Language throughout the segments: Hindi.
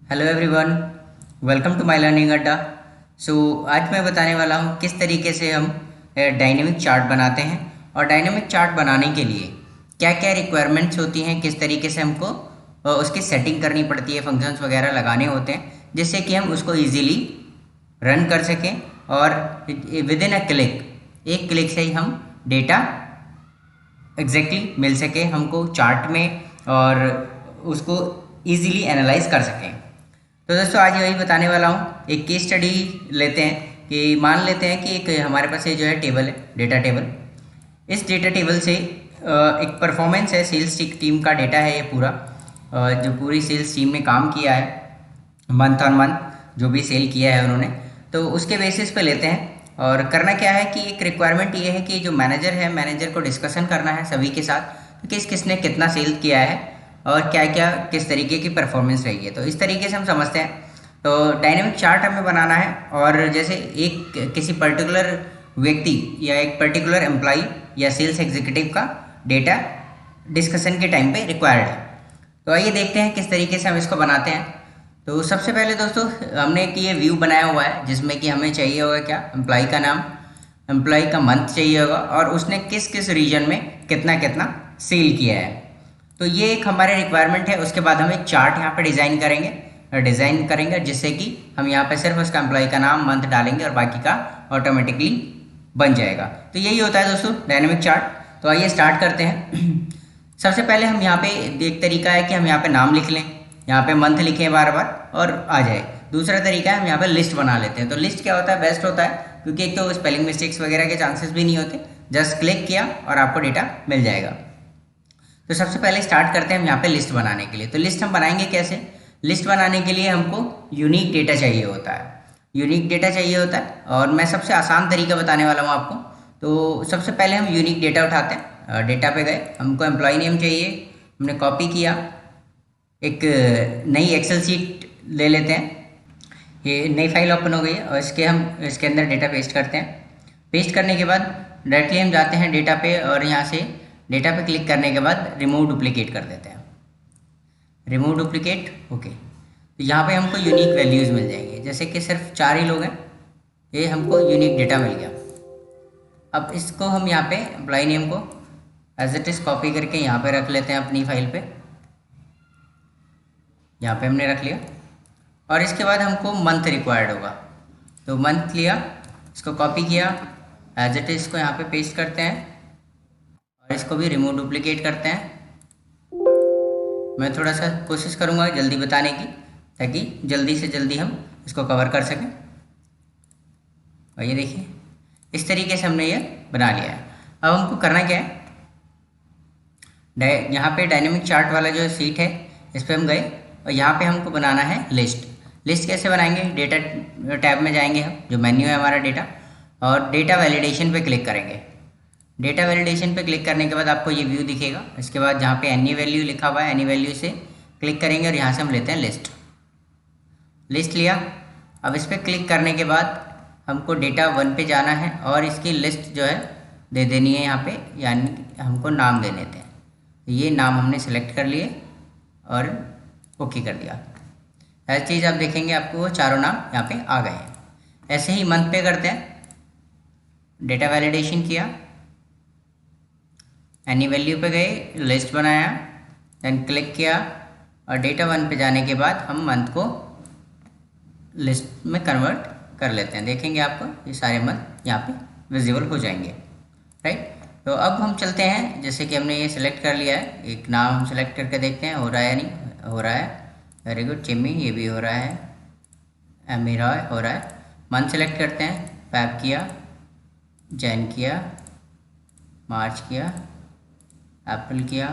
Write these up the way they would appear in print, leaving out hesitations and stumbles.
Hello everyone, welcome to my learning Adda. सो आज मैं बताने वाला हूँ किस तरीके से हम डायनेमिक चार्ट बनाते हैं और डायनेमिक चार्ट बनाने के लिए क्या क्या रिक्वायरमेंट्स होती हैं, किस तरीके से हमको उसकी सेटिंग करनी पड़ती है, फंक्शंस वगैरह लगाने होते हैं जिससे कि हम उसको इजीली रन कर सकें और विद इन अ क्लिक, एक क्लिक से ही हम डेटा एग्जैक्टली मिल सके हमको चार्ट में और उसको इजीली एनालाइज कर सकें। तो दोस्तों आज यही बताने वाला हूँ। एक केस स्टडी लेते हैं कि मान लेते हैं कि एक हमारे पास ये जो है टेबल है, डेटा टेबल। इस डेटा टेबल से एक परफॉर्मेंस है, सेल्स टीम का डेटा है ये पूरा, जो पूरी सेल्स टीम में काम किया है मंथ ऑन मंथ, जो भी सेल किया है उन्होंने, तो उसके बेसिस पे लेते हैं। और करना क्या है कि एक रिक्वायरमेंट ये है कि जो मैनेजर है, मैनेजर को डिस्कशन करना है सभी के साथ कि किसने कितना सेल किया है और क्या क्या किस तरीके की परफॉर्मेंस रही है। तो इस तरीके से हम समझते हैं। तो डायनेमिक चार्ट हमें बनाना है और जैसे एक किसी पर्टिकुलर व्यक्ति या एक पर्टिकुलर एम्प्लॉय या सेल्स एग्जीक्यूटिव का डेटा डिस्कशन के टाइम पे रिक्वायर्ड है। तो आइए देखते हैं किस तरीके से हम इसको बनाते हैं। तो सबसे पहले दोस्तों हमने एक ये व्यू बनाया हुआ है जिसमें कि हमें चाहिए होगा क्या, एम्प्लॉय का नाम, एम्प्लॉय का मंथ चाहिए होगा और उसने किस किस रीजन में कितना कितना सेल किया है। तो ये एक हमारे रिक्वायरमेंट है। उसके बाद हम एक चार्ट यहाँ पे डिज़ाइन करेंगे जिससे कि हम यहाँ पे सिर्फ उसका एम्प्लॉय का नाम, मंथ डालेंगे और बाकी का ऑटोमेटिकली बन जाएगा। तो यही होता है दोस्तों डायनेमिक चार्ट। तो आइए स्टार्ट करते हैं। सबसे पहले हम यहाँ पे एक तरीका है कि हम यहाँ पे नाम लिख लें, यहाँ पे मंथ लिखें बार बार और आ जाए। दूसरा तरीका है हम यहाँ पे लिस्ट बना लेते हैं। तो लिस्ट क्या होता है, बेस्ट होता है क्योंकि एक तो स्पेलिंग मिस्टेक्स वगैरह के चांसेस भी नहीं होते, जस्ट क्लिक किया और आपको डेटा मिल जाएगा। तो सबसे पहले स्टार्ट करते हैं हम यहाँ पे लिस्ट बनाने के लिए। तो लिस्ट हम बनाएंगे कैसे, लिस्ट बनाने के लिए हमको यूनिक डेटा चाहिए होता है, यूनिक डेटा चाहिए होता है और मैं सबसे आसान तरीका बताने वाला हूँ आपको। तो सबसे पहले हम यूनिक डेटा उठाते हैं, डेटा पे गए, हमको एम्प्लॉय नेम चाहिए, हमने कॉपी किया, एक नई एक्सेल शीट ले लेते हैं, ये नई फाइल ओपन हो गई है और इसके अंदर डेटा पेस्ट करते हैं। पेस्ट करने के बाद डायरेक्टली हम जाते हैं डेटा पे और यहाँ से डेटा पे क्लिक करने के बाद रिमूव डुप्लीकेट कर देते हैं, रिमूव डुप्लीकेट, ओके। तो यहाँ पे हमको यूनिक वैल्यूज़ मिल जाएंगे, जैसे कि सिर्फ 4 ही लोग हैं, ये हमको यूनिक डेटा मिल गया। अब इसको हम यहाँ पे एम्प्लॉय नेम को एज इट इज़ कॉपी करके यहाँ पे रख लेते हैं अपनी फाइल पे, यहाँ पे हमने रख लिया। और इसके बाद हमको मंथ रिक्वायर्ड होगा, तो मंथ लिया, इसको कॉपी किया, एज इट इज़ इसको यहाँ पे पेस्ट करते हैं और इसको भी रिमूव डुप्लीकेट करते हैं। मैं थोड़ा सा कोशिश करूँगा जल्दी बताने की ताकि जल्दी से जल्दी हम इसको कवर कर सकें। और ये देखिए इस तरीके से हमने ये बना लिया है। अब हमको करना क्या है, यहाँ पे डायनेमिक चार्ट वाला जो सीट है इस पर हम गए और यहाँ पे हमको बनाना है लिस्ट। लिस्ट कैसे बनाएंगे, डेटा टैब में जाएंगे हम, जो मेन्यू है हमारा डेटा, और डेटा वैलिडेशन पे क्लिक करेंगे। डेटा वैलिडेशन पे क्लिक करने के बाद आपको ये व्यू दिखेगा। इसके बाद जहाँ पे एनी वैल्यू लिखा हुआ है, एनी वैल्यू से क्लिक करेंगे और यहाँ से हम लेते हैं लिस्ट। लिस्ट लिया, अब इस पर क्लिक करने के बाद हमको डेटा 1 पे जाना है और इसकी लिस्ट जो है दे देनी है यहाँ पे, यानी हमको नाम देने थे। ये नाम हमने सेलेक्ट कर लिए और ओके कर दिया। हर चीज़ आप देखेंगे आपको वो चारों नाम यहाँ पे आ गए हैं। ऐसे ही मंथ पे करते हैं, डेटा वैलिडेशन किया, एनी वैल्यू पे गए, लिस्ट बनाया, देन क्लिक किया और डेटा 1 पे जाने के बाद हम मंथ को लिस्ट में कन्वर्ट कर लेते हैं। देखेंगे आपको ये सारे मंथ यहाँ पे विजिबल हो जाएंगे, राइट। तो अब हम चलते हैं, जैसे कि हमने ये सिलेक्ट कर लिया है, एक नाम हम सेलेक्ट करके देखते हैं हो रहा है या नहीं, हो रहा है, वेरी गुड। चिम्मी, ये भी हो रहा है, एमी रॉय हो रहा है। मंथ सेलेक्ट करते हैं, फैब किया, जैन किया, मार्च किया, अप्रैल किया।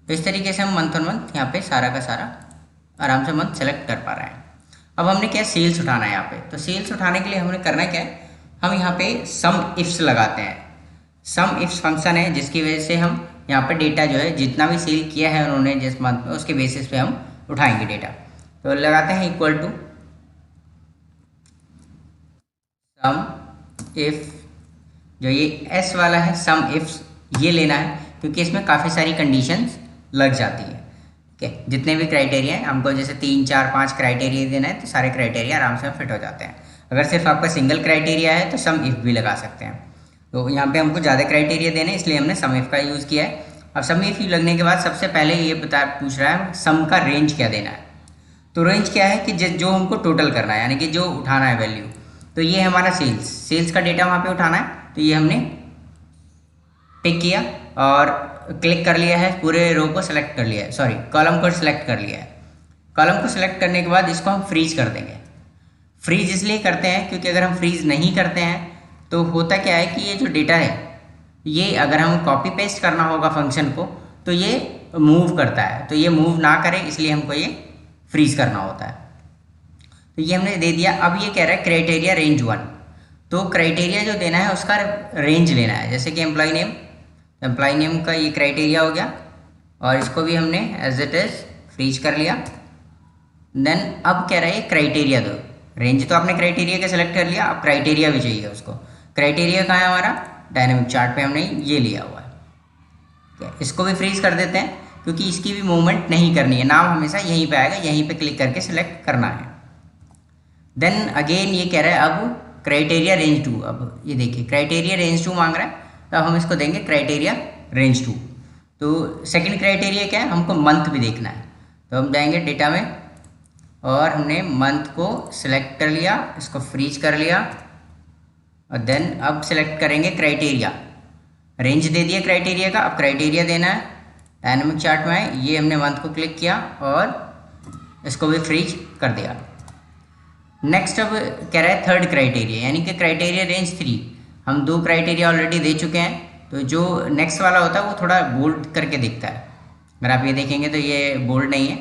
तो इस तरीके से हम मंथ ऑन मंथ यहाँ पे सारा का सारा आराम से मंथ सेलेक्ट कर पा रहे हैं। अब हमने क्या सेल्स उठाना है यहाँ पे। तो सेल्स उठाने के लिए हमने करना क्या है, हम यहाँ पे सम इफ्स लगाते हैं। सम इफ्स फंक्शन है जिसकी वजह से हम यहाँ पे डेटा जो है जितना भी सेल किया है उन्होंने जिस मंथ में, उसके बेसिस पे हम उठाएंगे डेटा। तो लगाते हैं इक्वल टू सम इफ, जो ये एस वाला है सम इफ्स, ये लेना है क्योंकि इसमें काफ़ी सारी कंडीशंस लग जाती है। ठीक है, जितने भी क्राइटेरिया हैं हमको, जैसे 3 4 5 क्राइटेरिया देना है तो सारे क्राइटेरिया आराम से फिट हो जाते हैं। अगर सिर्फ आपका सिंगल क्राइटेरिया है तो सम इफ भी लगा सकते हैं। तो यहाँ पे हमको ज़्यादा क्राइटेरिया देने इसलिए हमने सम इफ का यूज़ किया है। अब सम इफ लगने के बाद सबसे पहले ये पूछ रहा है सम का रेंज क्या देना है। तो रेंज क्या है कि जो हमको टोटल करना है, यानी कि जो उठाना है वैल्यू। तो ये हमारा सेल्स का डेटा वहाँ पे उठाना है, तो ये हमने पिक किया और क्लिक कर लिया है, पूरे रो को सिलेक्ट कर लिया है, सॉरी कॉलम को सिलेक्ट कर लिया है। कॉलम को सिलेक्ट करने के बाद इसको हम फ्रीज कर देंगे। फ्रीज इसलिए करते हैं क्योंकि अगर हम फ्रीज नहीं करते हैं तो होता क्या है कि ये जो डेटा है ये अगर हम कॉपी पेस्ट करना होगा फंक्शन को तो ये मूव करता है, तो ये मूव ना करे इसलिए हमको ये फ्रीज करना होता है। तो ये हमने दे दिया। अब ये कह रहा है क्राइटेरिया रेंज 1, तो क्राइटेरिया जो देना है उसका रेंज लेना है। जैसे कि एम्प्लॉय नेम का ये क्राइटेरिया हो गया और इसको भी हमने एज इट इज फ्रीज कर लिया। देन अब कह रहा है क्राइटेरिया दो। रेंज तो आपने क्राइटेरिया का सिलेक्ट कर लिया, अब क्राइटेरिया भी चाहिए उसको। क्राइटेरिया कहाँ है हमारा, डायनेमिक चार्ट पे हमने ये लिया हुआ है। ठीक है, इसको भी फ्रीज कर देते हैं क्योंकि इसकी भी मूवमेंट नहीं करनी है, नाम हमेशा यहीं पे आएगा, यहीं पे क्लिक करके सिलेक्ट करना है। देन अगेन ये कह रहा है अब क्राइटेरिया रेंज 2। अब ये देखिए क्राइटेरिया रेंज 2 मांग रहा है, तो हम इसको देंगे क्राइटेरिया रेंज 2। तो सेकंड क्राइटेरिया क्या है, हमको मंथ भी देखना है, तो हम जाएंगे डेटा में और हमने मंथ को सिलेक्ट कर लिया, इसको फ्रीज कर लिया और देन अब सिलेक्ट करेंगे क्राइटेरिया। रेंज दे दिया क्राइटेरिया का, अब क्राइटेरिया देना है। डायनामिक चार्ट में है, ये हमने मंथ को क्लिक किया और इसको भी फ्रीज कर दिया। नेक्स्ट अब कह रहा है थर्ड क्राइटेरिया, यानी कि क्राइटेरिया रेंज 3। हम 2 क्राइटेरिया ऑलरेडी दे चुके हैं, तो जो नेक्स्ट वाला होता है वो थोड़ा बोल्ड करके दिखता है। अगर आप ये देखेंगे तो ये बोल्ड नहीं है,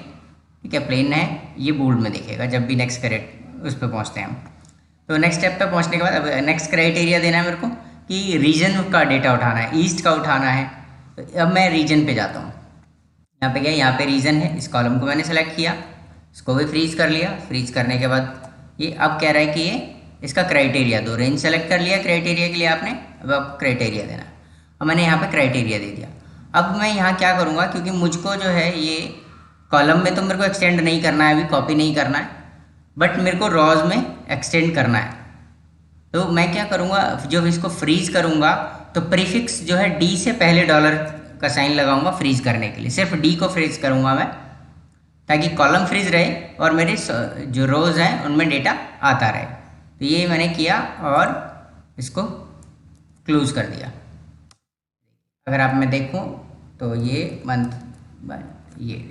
ठीक है, प्लेन है, ये बोल्ड में दिखेगा जब भी नेक्स्ट उस पर पहुँचते हैं हम। तो नेक्स्ट स्टेप पे पहुँचने के बाद अब नेक्स्ट क्राइटेरिया देना है मेरे को कि रीजन का डेटा उठाना है, ईस्ट का उठाना है। तो अब मैं रीजन पे जाता हूँ, यहाँ पे क्या, यहाँ पे रीजन है, इस कॉलम को मैंने सेलेक्ट किया, इसको भी फ्रीज कर लिया। फ्रीज करने के बाद ये अब कह रहा है कि ये इसका क्राइटेरिया दो। रेंज सेलेक्ट कर लिया क्राइटेरिया के लिए आपने, अब क्राइटेरिया देना। अब मैंने यहाँ पे क्राइटेरिया दे दिया। अब मैं यहाँ क्या करूँगा, क्योंकि मुझको जो है ये कॉलम में तो मेरे को एक्सटेंड नहीं करना है, अभी कॉपी नहीं करना है, बट मेरे को रॉज में एक्सटेंड करना है। तो मैं क्या करूँगा, जब इसको फ्रीज करूँगा तो प्रीफिक्स जो है डी से पहले डॉलर का साइन लगाऊंगा फ्रीज करने के लिए। सिर्फ डी को फ्रीज करूँगा मैं, ताकि कॉलम फ्रीज रहे और मेरे जो रोज हैं उनमें डेटा आता रहे। तो ये मैंने किया और इसको क्लोज कर दिया। अगर आप मैं देखूं तो ये मंथ, ये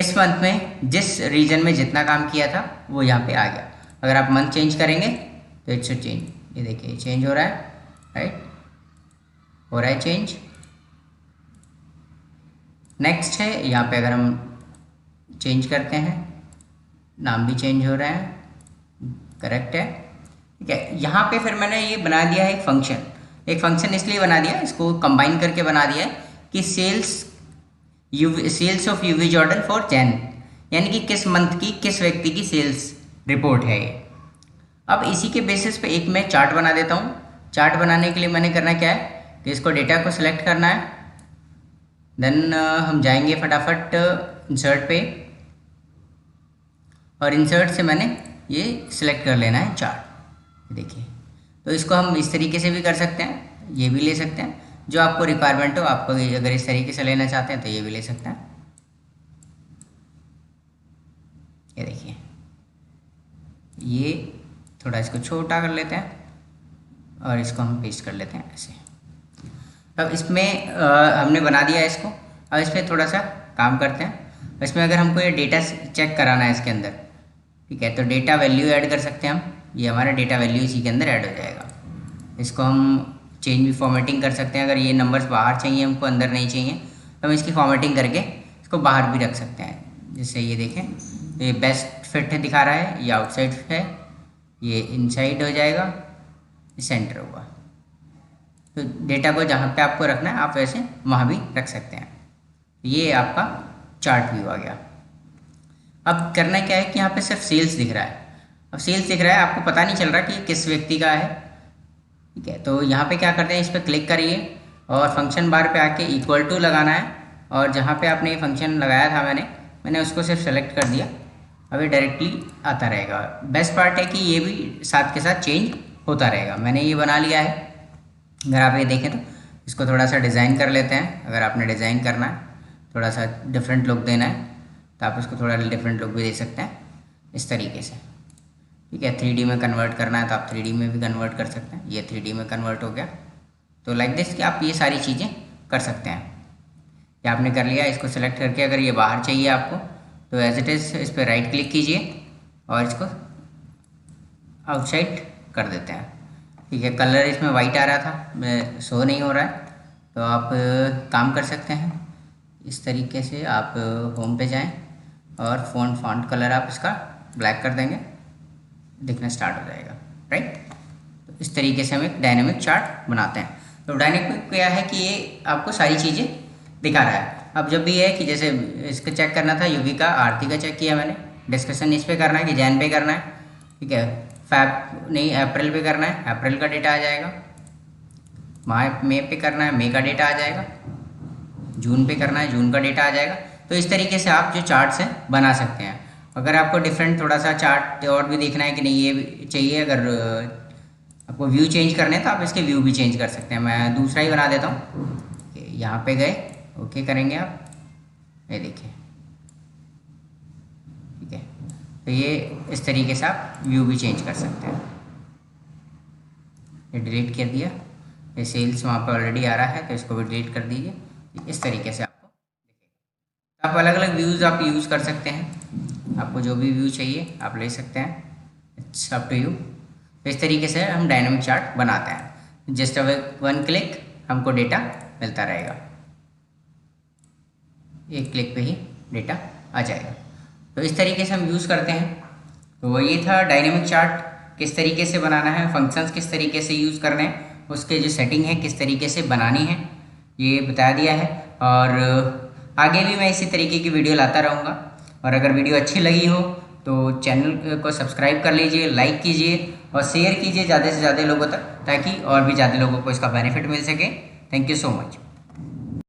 इस मंथ में जिस रीजन में जितना काम किया था वो यहाँ पे आ गया। अगर आप मंथ चेंज करेंगे तो इट्स चेंज, ये देखिए चेंज हो रहा है, राइट, हो रहा है चेंज। नेक्स्ट है यहाँ पे अगर हम चेंज करते हैं, नाम भी चेंज हो रहा है, करेक्ट है, ठीक है। यहाँ पे फिर मैंने ये बना दिया है एक फंक्शन इसलिए बना दिया, इसको कंबाइन करके बना दिया है कि sales of UV Jordan for Jain, यानी कि किस मंथ की किस व्यक्ति की सेल्स रिपोर्ट है ये। अब इसी के बेसिस पे एक मैं चार्ट बना देता हूँ। चार्ट बनाने के लिए मैंने करना क्या है कि इसको डेटा को सिलेक्ट करना है, देन हम जाएंगे फटाफट इंसर्ट पे और इंसर्ट से मैंने ये सिलेक्ट कर लेना है चार्ट। देखिए, तो इसको हम इस तरीके से भी कर सकते हैं, ये भी ले सकते हैं, जो आपको रिक्वायरमेंट हो। आपको अगर इस तरीके से लेना चाहते हैं तो ये भी ले सकते हैं। ये देखिए, ये थोड़ा इसको छोटा कर लेते हैं और इसको हम पेस्ट कर लेते हैं ऐसे। अब इसमें हमने बना दिया है इसको। अब इस पर थोड़ा सा काम करते हैं। इसमें अगर हमको ये डेटा चेक कराना है इसके अंदर, ठीक है, तो डेटा वैल्यू ऐड कर सकते हैं हम। ये हमारा डेटा वैल्यू इसी के अंदर ऐड हो जाएगा। इसको हम चेंज भी फॉर्मेटिंग कर सकते हैं। अगर ये नंबर्स बाहर चाहिए हमको, अंदर नहीं चाहिए, तो हम इसकी फॉर्मेटिंग करके इसको बाहर भी रख सकते हैं। जैसे ये देखें, तो ये बेस्ट फिट दिखा रहा है, ये आउटसाइड है, ये इनसाइड हो जाएगा, ये सेंटर हुआ। तो डेटा को जहाँ पे आपको रखना है आप वैसे वहाँ भी रख सकते हैं। ये आपका चार्ट व्यू आ गया। अब करना क्या है कि यहाँ पे सिर्फ सेल्स दिख रहा है। अब सेल्स दिख रहा है, आपको पता नहीं चल रहा कि किस व्यक्ति का है, ठीक है। तो यहाँ पे क्या करते हैं, इस पर क्लिक करिए और फंक्शन बार पे आके इक्वल टू लगाना है और जहाँ पे आपने ये फंक्शन लगाया था मैंने उसको सिर्फ सेलेक्ट कर दिया। अभी डायरेक्टली आता रहेगा। बेस्ट पार्ट है कि ये भी साथ के साथ चेंज होता रहेगा। मैंने ये बना लिया है। अगर आप ये देखें तो इसको थोड़ा सा डिज़ाइन कर लेते हैं। अगर आपने डिज़ाइन करना है, थोड़ा सा डिफरेंट लुक देना है, तो आप इसको थोड़ा डिफरेंट लुक भी दे सकते हैं इस तरीके से। ठीक है, 3D में कन्वर्ट करना है तो आप 3D में भी कन्वर्ट कर सकते हैं। ये 3D में कन्वर्ट हो गया। तो लाइक दिस कि आप ये सारी चीज़ें कर सकते हैं। ये आपने कर लिया। इसको सेलेक्ट करके अगर ये बाहर चाहिए आपको तो एज इट इज़ इस पर राइट क्लिक कीजिए और इसको आउटसाइड कर देते हैं। ठीक है, कलर इसमें वाइट आ रहा था, शो नहीं हो रहा है, तो आप काम कर सकते हैं इस तरीके से। आप होम पे जाएं और फॉन्ट कलर आप इसका ब्लैक कर देंगे, दिखना स्टार्ट हो जाएगा। राइट, तो इस तरीके से हम एक डायनेमिक चार्ट बनाते हैं। तो डायनेमिक क्या है कि ये आपको सारी चीज़ें दिखा रहा है। अब जब भी है कि जैसे इसका चेक करना था, युवी का आरती का चेक किया मैंने, डिस्कशन इस पे करना है कि जैन पे करना है। ठीक है, फैब नहीं अप्रैल पे करना है, अप्रैल का डेटा आ जाएगा। मई पे करना है, मई का डेटा आ जाएगा। जून पे करना है, जून का डेटा आ जाएगा। तो इस तरीके से आप जो चार्ट्स हैं बना सकते हैं। अगर आपको डिफरेंट थोड़ा सा चार्ट और भी देखना है कि नहीं ये चाहिए, अगर आपको व्यू चेंज करने हैं तो आप इसके व्यू भी चेंज कर सकते हैं। मैं दूसरा ही बना देता हूँ। यहाँ पे गए, ओके करेंगे आप, ये देखिए। ठीक है, तो ये इस तरीके से आप व्यू भी चेंज कर सकते हैं। ये डिलीट कर दिया। ये सेल्स वहाँ पर ऑलरेडी आ रहा है तो इसको भी डिलीट कर दीजिए। इस तरीके से आपको दिखेगा। आप अलग अलग व्यूज़ आप यूज़ कर सकते हैं। आपको जो भी व्यू चाहिए आप ले सकते हैं, इट्स अप टू यू। तो इस तरीके से हम डायनामिक चार्ट बनाते हैं। जस्ट वन क्लिक हमको डेटा मिलता रहेगा, एक क्लिक पे ही डेटा आ जाएगा। तो इस तरीके से हम यूज़ करते हैं। तो वो ये था डायनेमिक चार्ट किस तरीके से बनाना है, फंक्शंस किस तरीके से यूज़ करने हैं, उसके जो सेटिंग है किस तरीके से बनानी है, ये बता दिया है। और आगे भी मैं इसी तरीके की वीडियो लाता रहूँगा। और अगर वीडियो अच्छी लगी हो तो चैनल को सब्सक्राइब कर लीजिए, लाइक कीजिए और शेयर कीजिए ज़्यादा से ज़्यादा लोगों तक, ताकि और भी ज़्यादा लोगों को इसका बेनिफिट मिल सके। Thank you so much.